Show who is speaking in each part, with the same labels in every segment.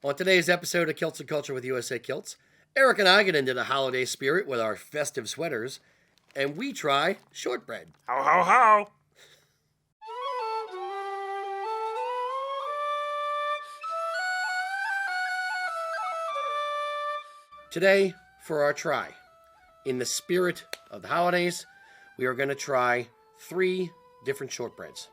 Speaker 1: On today's episode of Kilts and Culture with USA Kilts, Eric and I get into the holiday spirit with our festive sweaters, and we try shortbread.
Speaker 2: Ho, ho, ho!
Speaker 1: Today, for our try, in the spirit of the holidays, we are going to try 3 different shortbreads.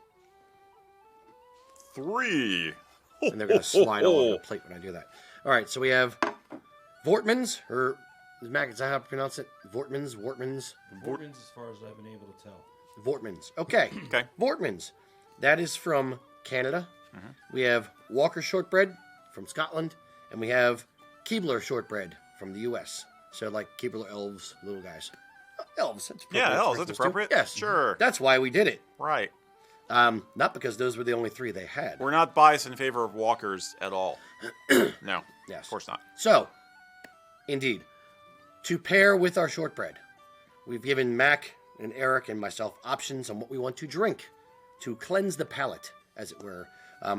Speaker 2: 3.
Speaker 1: And they're going to slide all over the plate when I do that. All right, so we have Portmans, or Mac, is that how I pronounce it? Wortmans?
Speaker 3: Wortmans, as far as I've been able to tell.
Speaker 1: Wortmans. Okay.
Speaker 2: Okay.
Speaker 1: Wortmans. That is from Canada.
Speaker 2: Mhm.
Speaker 1: We have Walker shortbread from Scotland, and we have Keebler shortbread from the U.S. So like Keebler elves, little guys. Elves. That's appropriate.
Speaker 2: Yeah, elves.
Speaker 1: for
Speaker 2: That's
Speaker 1: Christmas, too.
Speaker 2: appropriate.
Speaker 1: Yes.
Speaker 2: Sure.
Speaker 1: That's why we did it.
Speaker 2: Right.
Speaker 1: Not because those were the only 3 they had.
Speaker 2: We're not biased in favor of walkers at all. No.
Speaker 1: Yes.
Speaker 2: Of course not.
Speaker 1: So, indeed, to pair with our shortbread, we've given Mac and Eric and myself options on what we want to drink to cleanse the palate, as it were,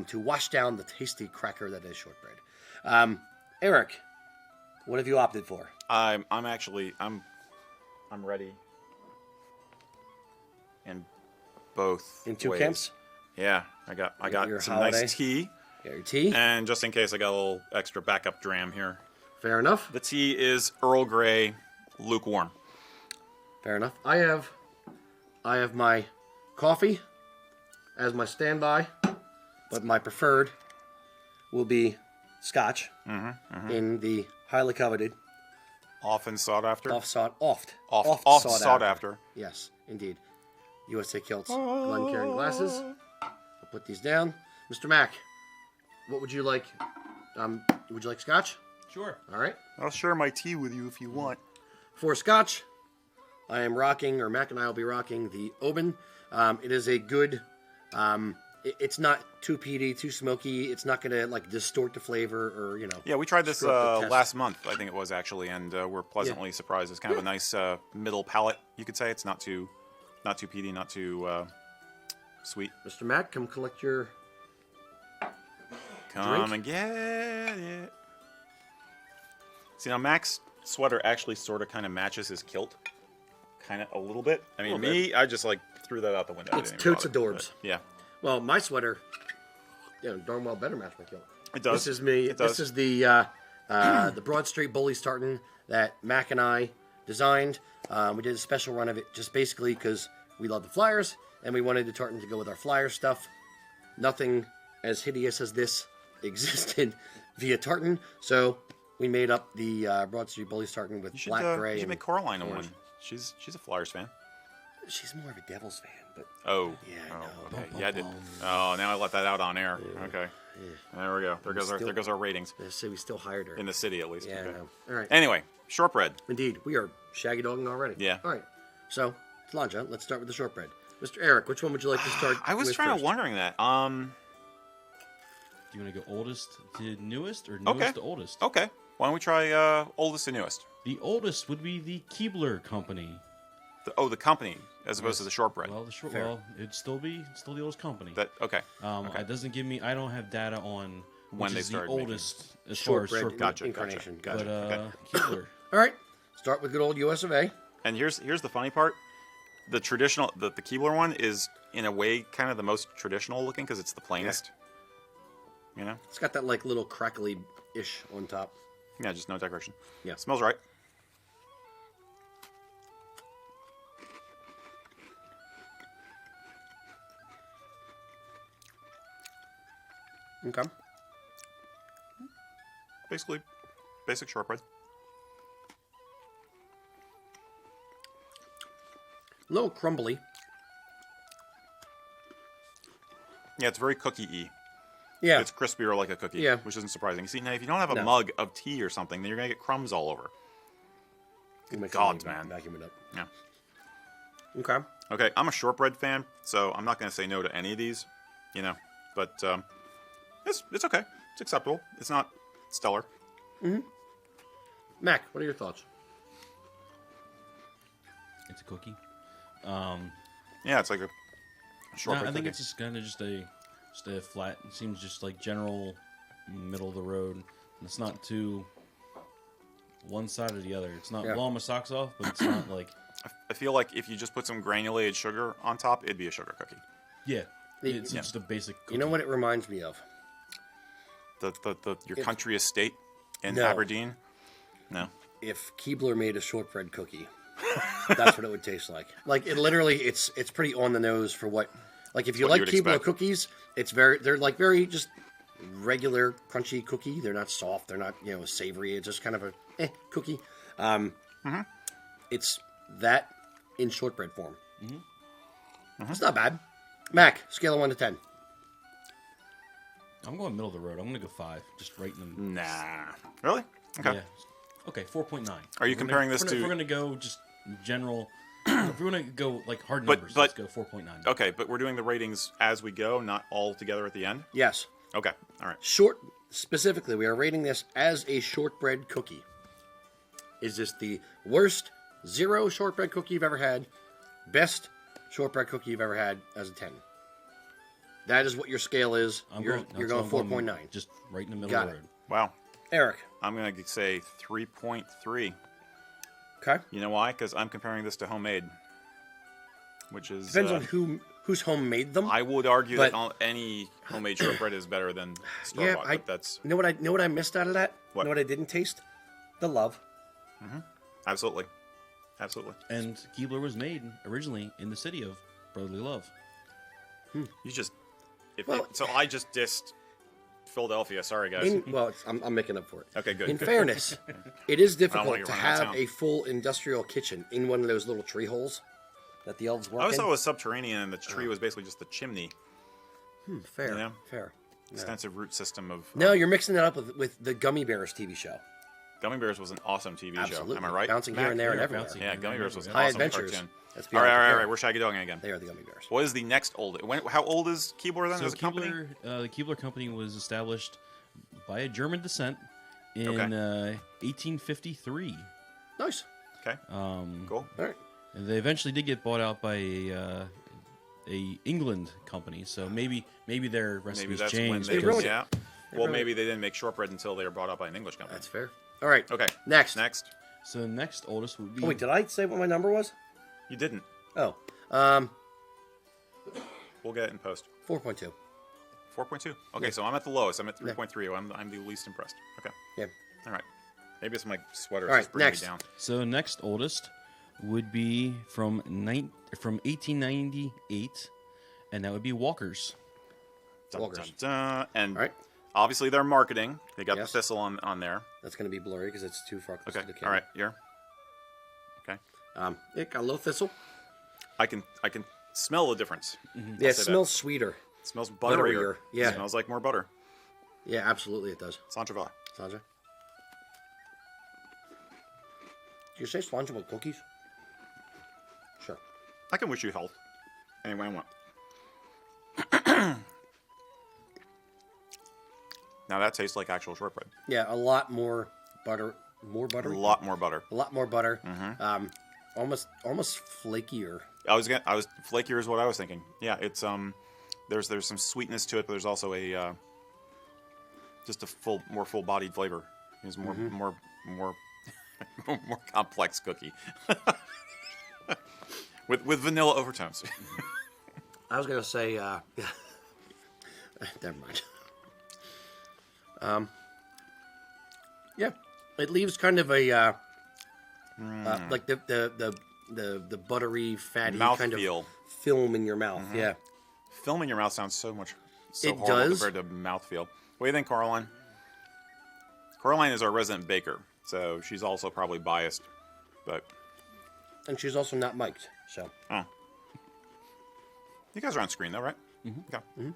Speaker 1: to wash down the tasty cracker that is shortbread. Eric, what have you opted for?
Speaker 2: I'm ready. In both
Speaker 1: In 2
Speaker 2: ways.
Speaker 1: camps?
Speaker 2: Yeah, I got
Speaker 1: your
Speaker 2: some
Speaker 1: holiday?
Speaker 2: nice tea,
Speaker 1: You got your tea?
Speaker 2: and just in case, I got a little extra backup dram here.
Speaker 1: Fair enough.
Speaker 2: The tea is Earl Grey, lukewarm.
Speaker 1: Fair enough. I have my coffee as my standby, but my preferred will be Scotch in the highly coveted,
Speaker 2: Often sought after.
Speaker 1: oft sought
Speaker 2: after.
Speaker 1: Yes, indeed. USA Kilts Glencairn glasses. I'll put these down. Mr. Mac, what would you like? Would you like Scotch?
Speaker 3: Sure.
Speaker 1: All right.
Speaker 2: I'll share my tea with you if you want.
Speaker 1: For Scotch, I am rocking, or Mac and I will be rocking the Oban. It is a good. It's not too peaty, too smoky. It's not going to like distort the flavor, or
Speaker 2: Yeah, we tried this
Speaker 1: screw up the test.
Speaker 2: last month, I think it was actually, and we're pleasantly surprised. It's kind of a nice middle palate, you could say. It's not too peaty, not too sweet.
Speaker 1: Mr. Mac, come collect your.
Speaker 2: Come
Speaker 1: Drink?
Speaker 2: and get it. See, now Mac's sweater actually sort of kind of matches his kilt, kind of a little bit. I mean,
Speaker 1: Little
Speaker 2: me, I just like threw that out the window. I
Speaker 1: It's
Speaker 2: didn't even
Speaker 1: totes
Speaker 2: bother,
Speaker 1: adorbs.
Speaker 2: but, yeah,
Speaker 1: Well, my sweater, darn well better match my kilt.
Speaker 2: it does.
Speaker 1: This is me.
Speaker 2: It does.
Speaker 1: This is the Broad Street Bullies tartan that Mac and I designed. We did a special run of it just basically because we love the Flyers and we wanted the tartan to go with our Flyer stuff. Nothing as hideous as this existed via tartan, so we made up the Broad Street Bullies tartan with
Speaker 2: You should,
Speaker 1: black, gray,
Speaker 2: you should
Speaker 1: and
Speaker 2: make Coraline
Speaker 1: orange.
Speaker 2: one. She's a Flyers fan.
Speaker 1: She's more of a Devils fan, but
Speaker 2: Oh.
Speaker 1: Yeah, I
Speaker 2: Oh,
Speaker 1: know.
Speaker 2: okay. Yeah, I did. Oh, now I let that out on air. Okay. There we go. There goes our ratings
Speaker 1: let's say we still hired her.
Speaker 2: in the city, at least.
Speaker 1: Yeah, I
Speaker 2: Okay.
Speaker 1: know. All right.
Speaker 2: Anyway, shortbread.
Speaker 1: Indeed, we are shaggy dogging already.
Speaker 2: Yeah.
Speaker 1: All right. So, Talanja, let's start with the shortbread. Mr. Eric, which one would you like to start
Speaker 2: I was
Speaker 1: with
Speaker 2: trying
Speaker 1: first?
Speaker 2: to wondering that.
Speaker 3: Do you want to go oldest to newest or newest to oldest?
Speaker 2: Okay. Why don't we try oldest to newest?
Speaker 3: The oldest would be the Keebler company.
Speaker 2: The company as opposed to the shortbread.
Speaker 3: Well,
Speaker 1: Fair.
Speaker 3: it'd still the oldest company.
Speaker 2: Okay.
Speaker 3: It doesn't give me. I don't have data on
Speaker 2: When
Speaker 3: which
Speaker 2: they
Speaker 3: is the
Speaker 2: started making
Speaker 3: oldest as far as
Speaker 1: Shortbread
Speaker 3: shortbread.
Speaker 2: Gotcha,
Speaker 1: incarnation.
Speaker 2: gotcha.
Speaker 3: But
Speaker 2: Okay.
Speaker 3: Keebler.
Speaker 1: All right. Start with good old US of A.
Speaker 2: And here's the funny part. The traditional, the Keebler one is in a way kind of the most traditional looking because it's the plainest. You know?
Speaker 1: It's got that like little crackly-ish on top.
Speaker 2: Yeah, just no decoration.
Speaker 1: Yeah.
Speaker 2: Smells right.
Speaker 1: Okay.
Speaker 2: Basically, basic shortbread.
Speaker 1: A little crumbly.
Speaker 2: Yeah, it's very cookie-y.
Speaker 1: Yeah.
Speaker 2: It's crispier like a cookie,
Speaker 1: Yeah.
Speaker 2: which isn't surprising. See, now if you don't have a
Speaker 1: No.
Speaker 2: mug of tea or something, then you're going to get crumbs all over.
Speaker 1: Good
Speaker 2: God, man.
Speaker 1: Vacuum it up.
Speaker 2: Yeah.
Speaker 1: Okay.
Speaker 2: Okay, I'm a shortbread fan, so I'm not going to say no to any of these, but it's okay. It's acceptable. It's not stellar.
Speaker 1: Mac, what are your thoughts?
Speaker 3: It's a cookie.
Speaker 2: Yeah, it's like a
Speaker 3: No,
Speaker 2: shortbread
Speaker 3: I think
Speaker 2: cookie.
Speaker 3: it's just kind of just a flat. It seems just like general middle of the road. It's not too one side or the other. It's not
Speaker 1: Yeah.
Speaker 3: blowing my socks off, but it's not like
Speaker 2: I feel like if you just put some granulated sugar on top, it'd be a sugar cookie.
Speaker 3: yeah.
Speaker 1: The-
Speaker 3: It's just a basic cookie.
Speaker 1: You know what it reminds me of?
Speaker 2: Your country estate in
Speaker 1: No.
Speaker 2: Aberdeen. No.
Speaker 1: If Keebler made a shortbread cookie, that's what it would taste like. Like it literally, it's pretty on the nose for what. Like if you
Speaker 2: What you
Speaker 1: like
Speaker 2: would
Speaker 1: Keebler
Speaker 2: expect.
Speaker 1: cookies, they're like very just regular crunchy cookie. They're not soft. They're not savory. It's just kind of a cookie. It's that in shortbread form. It's not bad. Mac, scale of 1 to 10.
Speaker 3: I'm going middle of the road. I'm gonna go 5. Just right in the
Speaker 2: Nah. Really? Okay.
Speaker 3: yeah. Okay, 4.9.
Speaker 2: Are you comparing this to-
Speaker 3: If we're gonna go just general. If we're gonna go like hard
Speaker 2: But-
Speaker 3: numbers,
Speaker 2: but-
Speaker 3: let's go 4.9.
Speaker 2: Okay, but we're doing the ratings as we go, not all together at the end.
Speaker 1: Yes.
Speaker 2: Okay. All right.
Speaker 1: Specifically, we are rating this as a shortbread cookie. Is this the worst 0 shortbread cookie you've ever had? Best shortbread cookie you've ever had as a 10? That is what your scale is. You're going 4.9.
Speaker 3: Just right in the middle
Speaker 1: Got
Speaker 3: of
Speaker 1: it.
Speaker 3: the road.
Speaker 2: Wow.
Speaker 1: Eric.
Speaker 2: I'm gonna say 3.3.
Speaker 1: Okay.
Speaker 2: You know why? Because I'm comparing this to homemade, which is
Speaker 1: Depends on whose home made them.
Speaker 2: I would argue
Speaker 1: but-
Speaker 2: that any homemade shortbread is better than store bought, but that's
Speaker 1: You know what I missed out of that?
Speaker 2: What?
Speaker 1: You know what I didn't taste? The love.
Speaker 2: absolutely.
Speaker 3: And Keebler was made originally in the city of Brotherly Love.
Speaker 2: You just
Speaker 1: Well-
Speaker 2: so I just dissed Philadelphia. Sorry, guys.
Speaker 1: I'm making up for it.
Speaker 2: Okay, good.
Speaker 1: In fairness, it is
Speaker 2: I
Speaker 1: difficult
Speaker 2: want you
Speaker 1: to
Speaker 2: to run out of
Speaker 1: have
Speaker 2: town.
Speaker 1: a full industrial kitchen in one of those little tree holes that the elves work
Speaker 2: I always
Speaker 1: in.
Speaker 2: thought it was subterranean, and the tree was basically just the chimney,
Speaker 1: Fair.
Speaker 2: Yeah.
Speaker 1: Fair.
Speaker 2: extensive root system of.
Speaker 1: No, you're mixing it up with the Gummy Bears TV show.
Speaker 2: Gummy Bears was an awesome TV
Speaker 1: Absolutely.
Speaker 2: show. Am I right?
Speaker 1: Bouncing here and there and
Speaker 3: Yeah,
Speaker 1: everywhere.
Speaker 3: bouncing.
Speaker 2: Yeah, Gummy Bears was an
Speaker 1: High
Speaker 2: awesome
Speaker 1: Adventures.
Speaker 2: cartoon.
Speaker 1: That's
Speaker 2: All
Speaker 1: beyond
Speaker 2: right.
Speaker 1: compare.
Speaker 2: We're shaggy dogging again.
Speaker 1: They are the Gummy Bears.
Speaker 2: What is the next old? How old is Keebler then
Speaker 3: So
Speaker 2: as a company?
Speaker 3: Keebler, the Keebler Company was established by a German descent in
Speaker 2: Okay.
Speaker 3: 1853.
Speaker 1: Nice.
Speaker 2: Okay. Cool.
Speaker 1: All right.
Speaker 3: And they eventually did get bought out by a England company. So maybe their
Speaker 2: Maybe
Speaker 3: recipes
Speaker 2: that's when
Speaker 3: changed.
Speaker 2: they.
Speaker 1: They ruined it.
Speaker 2: Yeah. Well,
Speaker 1: ruined
Speaker 2: maybe they didn't make shortbread until they were bought up by an English company.
Speaker 1: That's fair. All right.
Speaker 2: Okay.
Speaker 1: Next.
Speaker 2: Next.
Speaker 3: So the next oldest would be.
Speaker 1: Oh, wait, did I say what my number was?
Speaker 2: You didn't.
Speaker 1: Oh,
Speaker 2: We'll get it in post.
Speaker 1: 4.2.
Speaker 2: 4.2. Okay, so I'm at the lowest. I'm at 3.3. I'm the least impressed. Okay.
Speaker 1: Yeah.
Speaker 2: All right. Maybe it's my sweater.
Speaker 1: All right,
Speaker 2: just bringing
Speaker 1: next.
Speaker 2: me down.
Speaker 3: So next oldest would be from 1898, and that would be Walker's.
Speaker 2: Dun,
Speaker 1: Walkers.
Speaker 2: dun, dun. And
Speaker 1: All right.
Speaker 2: obviously they're marketing. They got
Speaker 1: Yes.
Speaker 2: the thistle on there.
Speaker 1: That's going to be blurry because it's too far close
Speaker 2: Okay.
Speaker 1: to the camera.
Speaker 2: All right. Here. Okay.
Speaker 1: It got a little thistle.
Speaker 2: I can smell the difference.
Speaker 1: Yeah, it
Speaker 2: say that.
Speaker 1: smells sweeter.
Speaker 2: It smells butterier.
Speaker 1: Butterier, yeah.
Speaker 2: It smells like more butter.
Speaker 1: Yeah, absolutely it does.
Speaker 2: Santravala.
Speaker 1: Sandra? Did you say sponge with cookies? Sure.
Speaker 2: I can wish you health. Anyway, I want. Now that tastes like actual shortbread.
Speaker 1: Yeah, a lot more butter. More butter?
Speaker 2: A lot more butter.
Speaker 1: A lot more butter. Almost flakier.
Speaker 2: I was flakier is what I was thinking. Yeah, it's there's some sweetness to it, but there's also a just a more full-bodied flavor. It's more more complex cookie with vanilla overtones.
Speaker 1: I was gonna say, never mind. Yeah, it leaves kind of a like the buttery, fatty kind of
Speaker 2: Mouthfeel.
Speaker 1: film in your mouth. Yeah,
Speaker 2: Film in your mouth sounds so
Speaker 1: It
Speaker 2: horrible
Speaker 1: does.
Speaker 2: compared to mouthfeel. What do you think, Caroline? Caroline is our resident baker, so she's also probably biased. But
Speaker 1: and she's also not mic'd, so
Speaker 2: you guys are on screen though, right? Mm-hmm. Okay.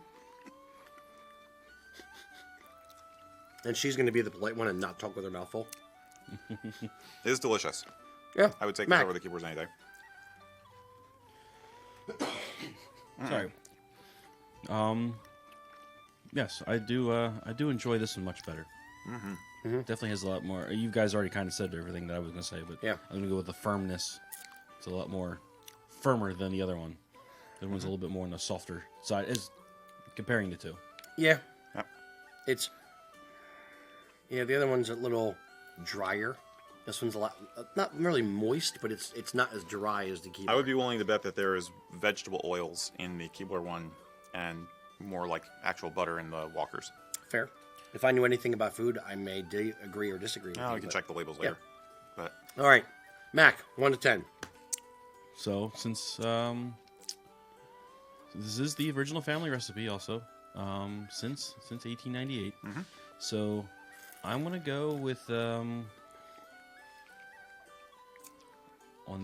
Speaker 1: and she's gonna be the polite one and not talk with her mouth full.
Speaker 2: It is delicious.
Speaker 1: Yeah,
Speaker 2: I would take
Speaker 1: Mac.
Speaker 2: this over the Keeblers any day.
Speaker 3: Sorry. Yes, I do. I do enjoy this one much better. Definitely has a lot more. You guys already kind of said everything that I was gonna say, but
Speaker 1: Yeah.
Speaker 3: I'm gonna go with the firmness. It's a lot more firmer than the other one. The other one's a little bit more on the softer side. Is comparing the two.
Speaker 1: Yeah,
Speaker 2: Yep.
Speaker 1: it's Yeah, the other one's a little drier. This one's a lot, not really moist, but it's not as dry as the Keebler.
Speaker 2: I would be willing to bet that there is vegetable oils in the Keebler one and more like actual butter in the Walkers.
Speaker 1: Fair. If I knew anything about food, I may agree or disagree with you.
Speaker 2: We can check the labels later. But
Speaker 1: All right. Mac, 1 to 10.
Speaker 3: So since this is the original family recipe, also since 1898, so I'm gonna go with on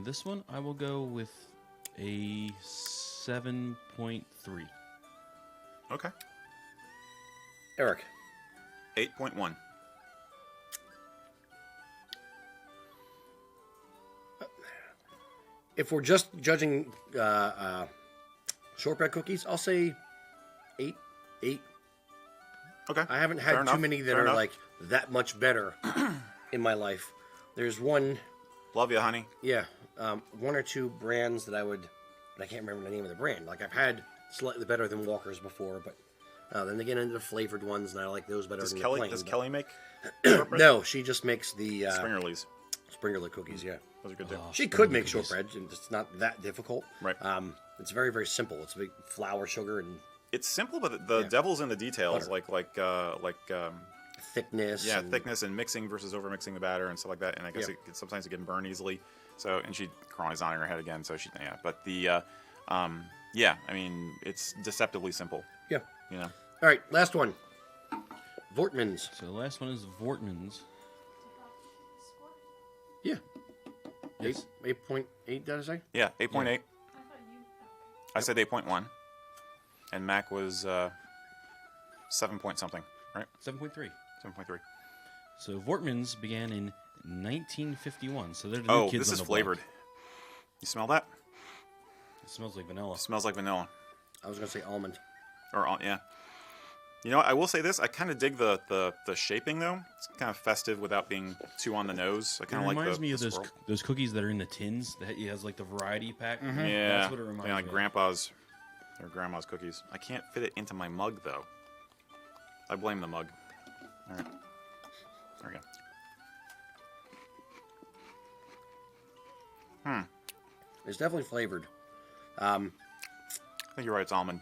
Speaker 3: this one. I will go with a 7.3.
Speaker 2: okay,
Speaker 1: Eric.
Speaker 2: 8.1.
Speaker 1: If we're just judging shortbread cookies, I'll say 8.
Speaker 2: Okay,
Speaker 1: I haven't had
Speaker 2: Fair
Speaker 1: too
Speaker 2: enough.
Speaker 1: many that
Speaker 2: Fair
Speaker 1: are
Speaker 2: enough.
Speaker 1: like that much better in my life. There's one,
Speaker 2: Love you, honey.
Speaker 1: one or two brands that I can't remember the name of the brand. Like I've had slightly better than Walkers before, but then they get into the flavored ones, and I like those better
Speaker 2: Does
Speaker 1: than
Speaker 2: Kelly?
Speaker 1: the plain.
Speaker 2: Does
Speaker 1: but-
Speaker 2: Kelly make? shortbread?
Speaker 1: No, she just makes the
Speaker 2: Springerleys.
Speaker 1: Springerle cookies. Yeah,
Speaker 2: Those are good too.
Speaker 1: she could make shortbread, and it's not that difficult.
Speaker 2: Right.
Speaker 1: It's very, very simple. It's big flour, sugar, and
Speaker 2: It's simple, but the devil's in the details,
Speaker 1: Butter.
Speaker 2: like
Speaker 1: thickness.
Speaker 2: yeah,
Speaker 1: and,
Speaker 2: thickness and mixing versus over mixing the batter and stuff like that. And I guess sometimes it can burn easily. So, and she crawlies on her head again. So but the yeah, I mean, it's deceptively simple.
Speaker 1: Yeah.
Speaker 2: You know.
Speaker 1: All right, last one. Portmans.
Speaker 3: So the last one is Portmans.
Speaker 1: Yeah.
Speaker 3: Yes.
Speaker 1: 8.8, did I say?
Speaker 2: Yeah, 8.8. I said 8.1, and Mac was 7 point something, right?
Speaker 3: 7.3.
Speaker 2: 7.3.
Speaker 3: So Portmans began in 1951. So they're the new kids
Speaker 2: this
Speaker 3: on
Speaker 2: is
Speaker 3: the
Speaker 2: flavored.
Speaker 3: block.
Speaker 2: You smell that?
Speaker 3: It smells like vanilla.
Speaker 2: It smells like vanilla.
Speaker 1: I was going to say almond.
Speaker 2: Yeah. You know, I will say this. I kind of dig the shaping though. It's kind of festive without being too on the nose. I
Speaker 3: It
Speaker 2: kind of like
Speaker 3: reminds me of
Speaker 2: swirl.
Speaker 3: those cookies that are in the tins that it has like the variety pack.
Speaker 2: Yeah,
Speaker 3: That's what it reminds
Speaker 2: like
Speaker 3: me of.
Speaker 2: grandpa's or grandma's cookies. I can't fit it into my mug though. I blame the mug. All right, there we go.
Speaker 1: It's definitely flavored.
Speaker 2: I think you're right. It's almond.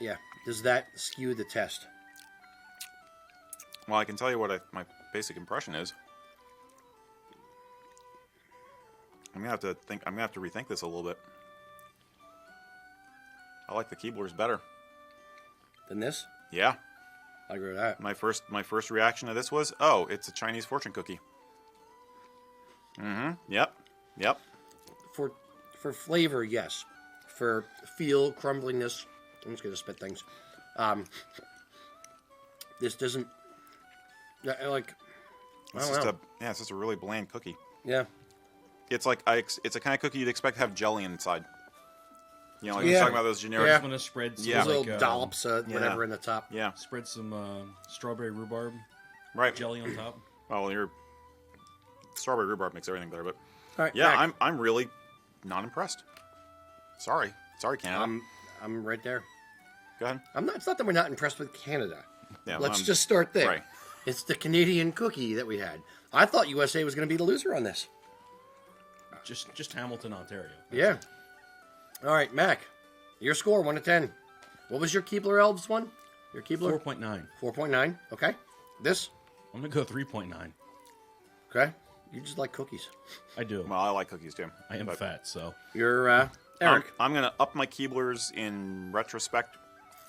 Speaker 1: Yeah. Does that skew the test?
Speaker 2: Well, I can tell you what my basic impression is. I'm gonna have to think. I'm gonna have to rethink this a little bit. I like the Keeblers better.
Speaker 1: Than this?
Speaker 2: Yeah.
Speaker 1: I agree with that.
Speaker 2: My first reaction to this was, oh, it's a Chinese fortune cookie. Yep.
Speaker 1: For flavor, yes. For feel, crumbliness, I'm just going to spit things. This doesn't... I like... I
Speaker 2: It's
Speaker 1: don't know.
Speaker 2: it's just a really bland cookie.
Speaker 1: Yeah.
Speaker 2: It's like it's a kind of cookie you'd expect to have jelly inside. You know, like
Speaker 1: Yeah.
Speaker 2: you're talking about those generic.
Speaker 1: Yeah.
Speaker 3: I'm gonna spread some
Speaker 2: Yeah.
Speaker 1: Those
Speaker 3: like,
Speaker 1: little dollops, whatever in the top.
Speaker 2: Yeah.
Speaker 3: spread some strawberry rhubarb
Speaker 2: Right.
Speaker 3: jelly on top.
Speaker 2: Well, your strawberry rhubarb makes everything better, but
Speaker 1: All right,
Speaker 2: yeah,
Speaker 1: Mac,
Speaker 2: I'm really not impressed. Sorry, Canada.
Speaker 1: I'm right there.
Speaker 2: Go ahead.
Speaker 1: It's not that we're not impressed with Canada.
Speaker 2: Yeah,
Speaker 1: Let's just start there.
Speaker 2: right.
Speaker 1: It's the Canadian cookie that we had. I thought USA was going to be the loser on this.
Speaker 3: Just Hamilton, Ontario.
Speaker 1: Yeah. All right, Mac. Your score, 1 to 10. What was your Keebler Elves one? Your Keebler?
Speaker 3: 4.9.
Speaker 1: 4.9. Okay. This?
Speaker 3: I'm gonna go 3.9.
Speaker 1: Okay. You just like cookies.
Speaker 3: I do.
Speaker 2: Well, I like cookies too.
Speaker 3: I am
Speaker 2: but
Speaker 3: fat, so
Speaker 1: You're Eric.
Speaker 2: I'm gonna up my Keeblers in retrospect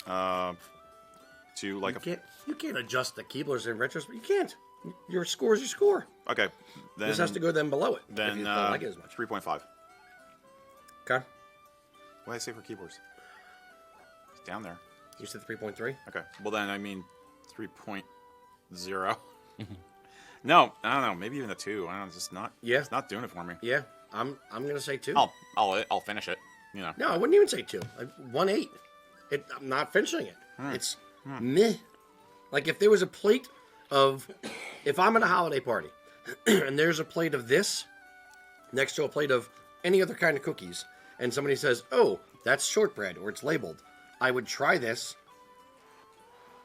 Speaker 2: to like
Speaker 1: You can't adjust the Keeblers in retrospect. You can't. Your score is your score.
Speaker 2: okay. Then
Speaker 1: This has to go then below it.
Speaker 2: then
Speaker 1: if you don't like it as much.
Speaker 2: 3.5.
Speaker 1: Okay.
Speaker 2: What did I say for Keeblers? It's down there.
Speaker 1: You said 3.3.
Speaker 2: Okay. Well, then I mean 3.0. No, I don't know. Maybe even a 2. I don't know. It's just not.
Speaker 1: Yeah.
Speaker 2: It's not doing it for me.
Speaker 1: Yeah. I'm gonna say 2.
Speaker 2: I'll finish it. You know.
Speaker 1: No, I wouldn't even say 2. 1.8. I'm not finishing it. It's meh. Like if there was a plate of, if I'm at a holiday party, and there's a plate of this next to a plate of any other kind of cookies, and somebody says, "Oh, that's shortbread," or it's labeled, I would try this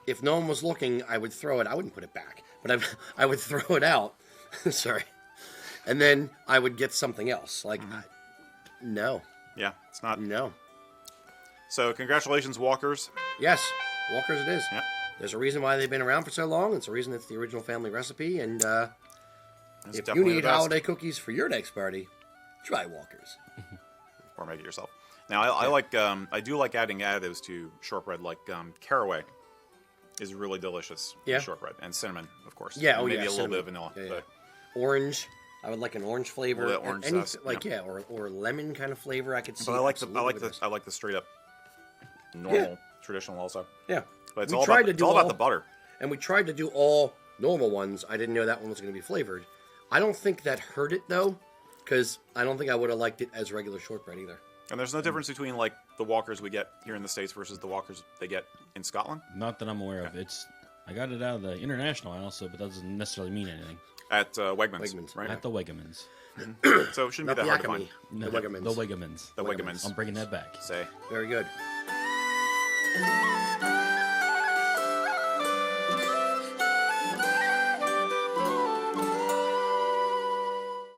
Speaker 1: if no one was looking, I would throw it. I wouldn't put it back, but I would throw it out. Sorry. And then I would get something else. Like, no.
Speaker 2: Yeah, it's not.
Speaker 1: No.
Speaker 2: So, congratulations, Walkers.
Speaker 1: Yes, Walkers it is.
Speaker 2: Yeah.
Speaker 1: There's a reason why they've been around for so long. It's a reason it's the original family recipe. And
Speaker 2: It's
Speaker 1: if you
Speaker 2: definitely the
Speaker 1: need
Speaker 2: best.
Speaker 1: holiday cookies for your next party, try Walkers.
Speaker 2: Or make it yourself. Now, I do like adding additives to shortbread, like caraway is really delicious.
Speaker 1: Yeah.
Speaker 2: With shortbread, and cinnamon, of course.
Speaker 1: Yeah,
Speaker 2: and maybe
Speaker 1: yeah,
Speaker 2: a little bit of
Speaker 1: cinnamon.
Speaker 2: vanilla.
Speaker 1: Yeah, yeah.
Speaker 2: But
Speaker 1: Orange. I would like an orange flavor.
Speaker 2: A little orange
Speaker 1: Any-
Speaker 2: zest,
Speaker 1: like
Speaker 2: yeah.
Speaker 1: or lemon kind of flavor. I could see.
Speaker 2: I like
Speaker 1: absolutely with this.
Speaker 2: the straight up normal traditional also.
Speaker 1: Yeah.
Speaker 2: But it's
Speaker 1: We
Speaker 2: all
Speaker 1: tried
Speaker 2: about
Speaker 1: to do
Speaker 2: all about
Speaker 1: all-
Speaker 2: the butter.
Speaker 1: And we tried to do all normal ones. I didn't know that one was going to be flavored. I don't think that hurt it though, because I don't think I would have liked it as regular shortbread either.
Speaker 2: And there's no difference between like the Walkers we get here in the States versus the Walkers they get in Scotland.
Speaker 3: Not that I'm aware of. I got it out of the international aisle, so but that doesn't necessarily mean anything.
Speaker 2: At Wegmans,
Speaker 1: Wegmans,
Speaker 2: right?
Speaker 3: At the Wegmans.
Speaker 2: So it shouldn't
Speaker 1: Not
Speaker 2: be
Speaker 1: the
Speaker 2: that hard to find.
Speaker 1: Acme.
Speaker 3: No,
Speaker 1: The Wegmans.
Speaker 3: The Wegmans.
Speaker 2: The Wegmans.
Speaker 3: I'm bringing that back.
Speaker 2: Say.
Speaker 1: Very good.